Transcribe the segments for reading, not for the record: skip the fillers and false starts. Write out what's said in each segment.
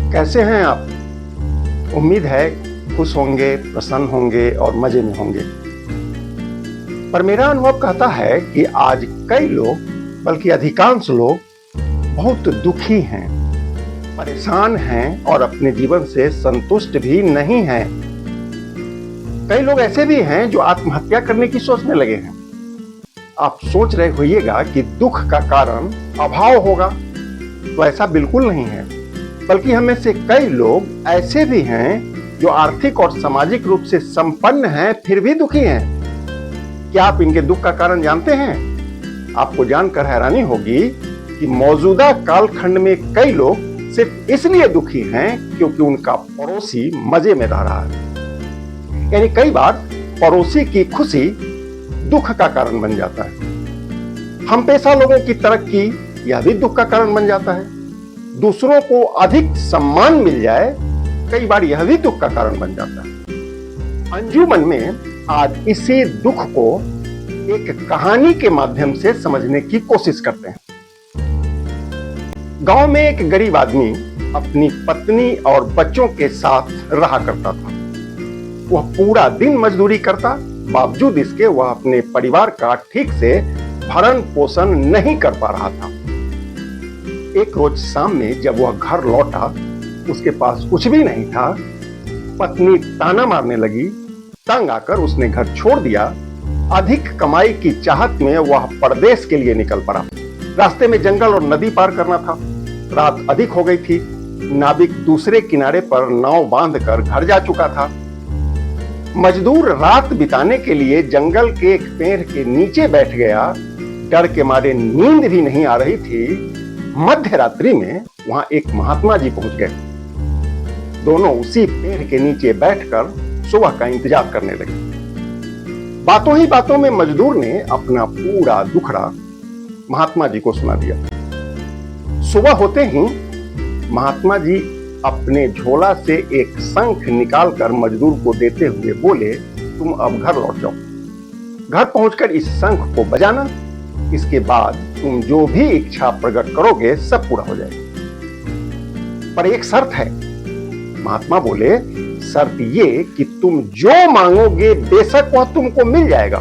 कैसे हैं आप? उम्मीद है खुश होंगे, प्रसन्न होंगे और मजे में होंगे। पर मेरा अनुभव कहता है कि आज कई लोग, बल्कि अधिकांश लोग बहुत दुखी हैं, परेशान हैं और अपने जीवन से संतुष्ट भी नहीं हैं। कई लोग ऐसे भी हैं जो आत्महत्या करने की सोचने लगे हैं। आप सोच रहे होइएगा कि दुख का कारण अभाव होगा, तो ऐसा बिल्कुल नहीं है। बल्कि हम में से कई लोग ऐसे भी हैं जो आर्थिक और सामाजिक रूप से संपन्न हैं, फिर भी दुखी हैं। क्या आप इनके दुख का कारण जानते हैं? आपको जानकर हैरानी होगी कि मौजूदा कालखंड में कई लोग सिर्फ इसलिए दुखी हैं क्योंकि उनका पड़ोसी मजे में रह रहा है। यानी कई बार पड़ोसी की खुशी दुख का कारण बन जाता है। हम पेशा लोगों की तरक्की यह भी दुख का कारण बन जाता है। दूसरों को अधिक सम्मान मिल जाए, कई बार यह भी दुख का कारण बन जाता है। अंजुमन में आज इसी दुख को एक कहानी के माध्यम से समझने की कोशिश करते हैं। गांव में एक गरीब आदमी अपनी पत्नी और बच्चों के साथ रहा करता था। वह पूरा दिन मजदूरी करता, बावजूद इसके वह अपने परिवार का ठीक से भरण पोषण नहीं कर पा रहा था। एक रोज शाम में जब वह घर लौटा, उसके पास कुछ भी नहीं था। पत्नी ताना मारने लगी। तंग आकर उसने घर छोड़ दिया। अधिक कमाई की चाहत में वह परदेश के लिए निकल पड़ा। रास्ते में जंगल और नदी पार करना था। रात अधिक हो गई थी। नाविक दूसरे किनारे पर नाव बांधकर घर जा चुका था। मजदूर रात बिताने के लिए जंगल के एक पेड़ के नीचे बैठ गया। डर के मारे नींद भी नहीं आ रही थी। मध्य रात्रि में वहां एक महात्मा जी पहुंच गए। दोनों उसी पेड़ के नीचे बैठकर सुबह का इंतजार करने लगे। बातों ही बातों में मजदूर ने अपना पूरा दुखड़ा महात्मा जी को सुना दिया। सुबह होते ही महात्मा जी अपने झोला से एक शंख निकालकर मजदूर को देते हुए बोले, तुम अब घर लौट जाओ। घर पहुंचकर इस शंख को बजाना। इसके बाद तुम जो भी इच्छा प्रकट करोगे सब पूरा हो जाएगा। पर एक शर्त है। महात्मा बोले, शर्त ये कि तुम जो मांगोगे बेशक वह तुमको मिल जाएगा,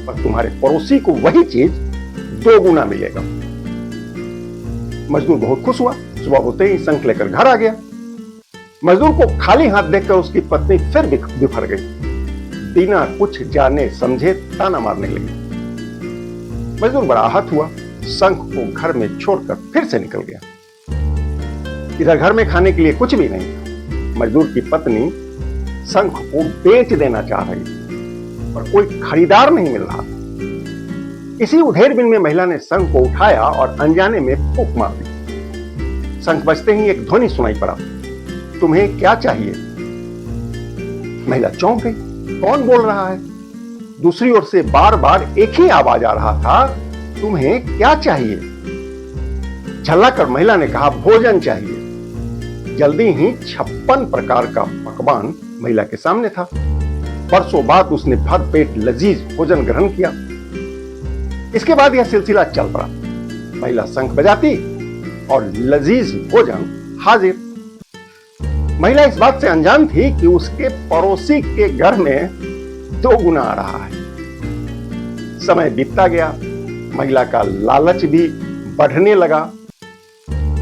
पर तुम्हारे पड़ोसी को वही चीज 2 गुना मिलेगा। मजदूर बहुत खुश हुआ। सुबह होते ही शंख लेकर घर आ गया। मजदूर को खाली हाथ देखकर उसकी पत्नी फिर बिफर गई। बिना कुछ जाने समझे ताना मारने लगी। मजदूर बड़ा आहत हुआ। शंख को घर में छोड़कर फिर से निकल गया। इधर घर में खाने के लिए कुछ भी नहीं था। मजदूर की पत्नी शंख को बेच देना चाह रही, पर कोई खरीदार नहीं मिल रहा। इसी उधेड़बुन में महिला ने शंख को उठाया और अनजाने में फूंक मार दी। शंख बजते ही एक ध्वनि सुनाई पड़ा, तुम्हें क्या चाहिए? महिला चौंक गई। कौन बोल रहा है? दूसरी ओर से बार बार एक ही आवाज आ रहा था, तुम्हें क्या चाहिए? झल्लाकर महिला ने कहा, भोजन चाहिए। जल्दी ही 56 प्रकार का पकवान महिला के सामने था। बरसों बाद उसने भर पेट लजीज भोजन ग्रहण किया। इसके बाद यह सिलसिला चल पड़ा। महिला शंख बजाती और लजीज भोजन हाजिर। महिला इस बात से अनजान थी कि उसके पड़ोसी के घर में 2 गुना आ रहा है। समय बीतता गया। महिला का लालच भी बढ़ने लगा।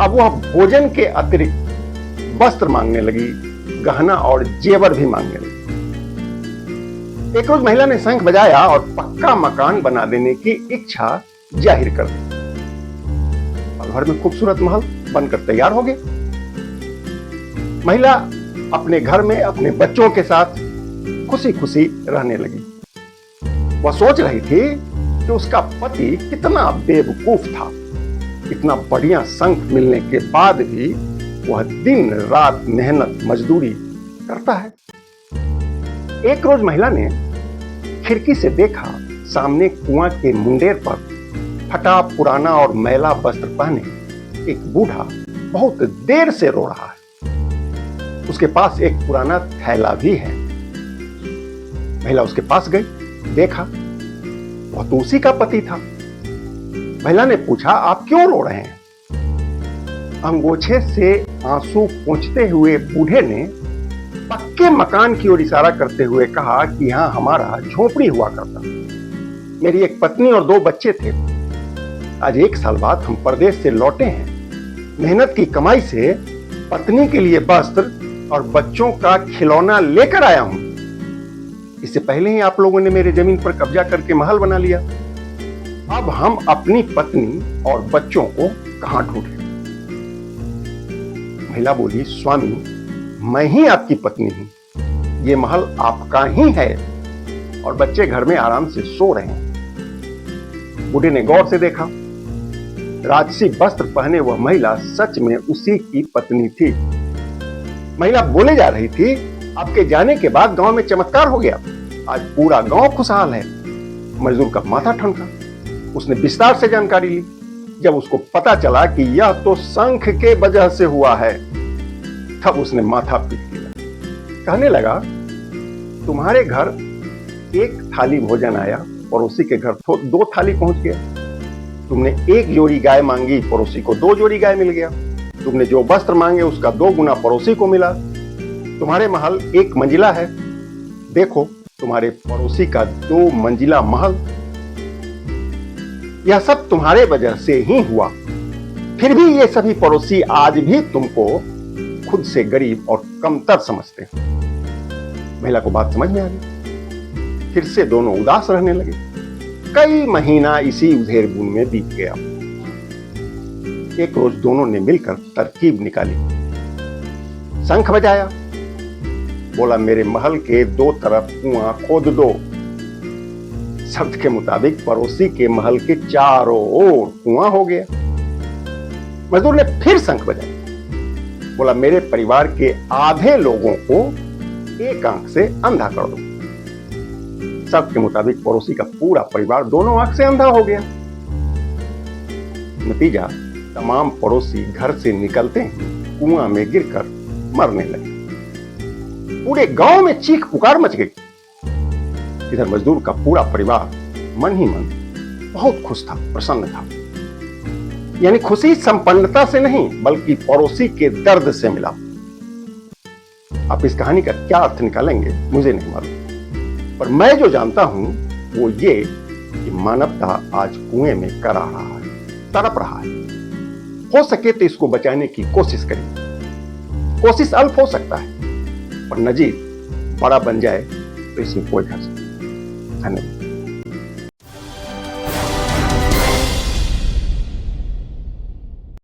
अब वह भोजन के अतिरिक्त वस्त्र मांगने लगी, गहना और जेवर भी मांगने लगी। एक रोज महिला ने शंख बजाया और पक्का मकान बना देने की इच्छा जाहिर कर दी। घर में खूबसूरत महल बनकर तैयार हो गए। महिला अपने घर में अपने बच्चों के साथ खुशी खुशी रहने लगी। वह सोच रही थी कि उसका पति कितना बेवकूफ था। इतना बढ़िया शंख मिलने के बाद भी वह दिन रात मेहनत मजदूरी करता है। एक रोज महिला ने खिड़की से देखा, सामने कुआं के मुंडेर पर फटा पुराना और मैला वस्त्र पहने एक बूढ़ा बहुत देर से रो रहा है। उसके पास एक पुराना थैला भी है। महिला उसके पास गई, देखा वह तो उसी का पति था। महिला ने पूछा, आप क्यों रो रहे हैं? अंगोछे से आंसू पोंछते हुए बूढ़े ने पक्के मकान की ओर इशारा करते हुए कहा कि यहां हमारा झोपड़ी हुआ करता। मेरी एक पत्नी और 2 बच्चे थे। आज 1 साल बाद हम परदेश से लौटे हैं। मेहनत की कमाई से पत्नी के लिए वस्त्र और बच्चों का खिलौना लेकर आया हूं। इससे पहले ही आप लोगों ने मेरे जमीन पर कब्जा करके महल बना लिया। अब हम अपनी पत्नी और बच्चों को कहां ढूंढें? महिला बोली, स्वामी, मैं ही आपकी पत्नी हूं। ये महल आपका ही है और बच्चे घर में आराम से सो रहे हैं। बूढ़े ने गौर से देखा। राजसी वस्त्र पहने वह महिला सच में उसी की पत्नी थी। महिला बोले जा रही थी, आपके जाने के बाद गांव में चमत्कार हो गया। आज पूरा गांव खुशहाल है। मजदूर का माथा ठनका। उसने विस्तार से जानकारी ली। जब उसको पता चला कि यह तो शंख के वजह से हुआ है, तब उसने माथा पीट लिया। कहने लगा, तुम्हारे घर 1 थाली भोजन आया, पड़ोसी के घर 2 थाली पहुंच गया। तुमने 1 जोड़ी गाय मांगी, पड़ोसी को 2 जोड़ी गाय मिल गया। तुमने जो वस्त्र मांगे उसका 2 गुना पड़ोसी को मिला। तुम्हारे महल 1 मंजिला है, देखो तुम्हारे पड़ोसी का 2 मंजिला महल। यह सब तुम्हारे वजह से ही हुआ। फिर भी ये सभी पड़ोसी आज भी तुमको खुद से गरीब और कमतर समझते हैं। महिला को बात समझ में आ गई। फिर से दोनों उदास रहने लगे। कई महीना इसी उधेड़-बुन में बीत गया। एक रोज दोनों ने मिलकर तरकीब निकाली। शंख बजाया, बोला, मेरे महल के 2 तरफ कुआं खोद दो। शब्द के मुताबिक पड़ोसी के महल के चारों ओर कुआं हो गया। मजदूर ने फिर शंख बजाया, बोला, मेरे परिवार के आधे लोगों को 1 आंख से अंधा कर दो। शब्द के मुताबिक पड़ोसी का पूरा परिवार दोनों आंख से अंधा हो गया। नतीजा, तमाम पड़ोसी घर से निकलते ही कुआं में गिरकर मरने लगे। पूरे गांव में चीख पुकार मच गई। इधर मजदूर का पूरा परिवार मन ही मन बहुत खुश था, प्रसन्न था। यानी खुशी संपन्नता से नहीं, बल्कि पड़ोसी के दर्द से मिला। आप इस कहानी का क्या अर्थ निकालेंगे मुझे नहीं मालूम, पर मैं जो जानता हूं वो ये कि मानवता आज कुएं में करा रहा है, तड़प रहा है। हो सके तो इसको बचाने की कोशिश करें। कोशिश अल्प हो सकता है, पर नजीर बड़ा बन जाए तो इसमें कोई हर्ज नहीं। धन्यवाद।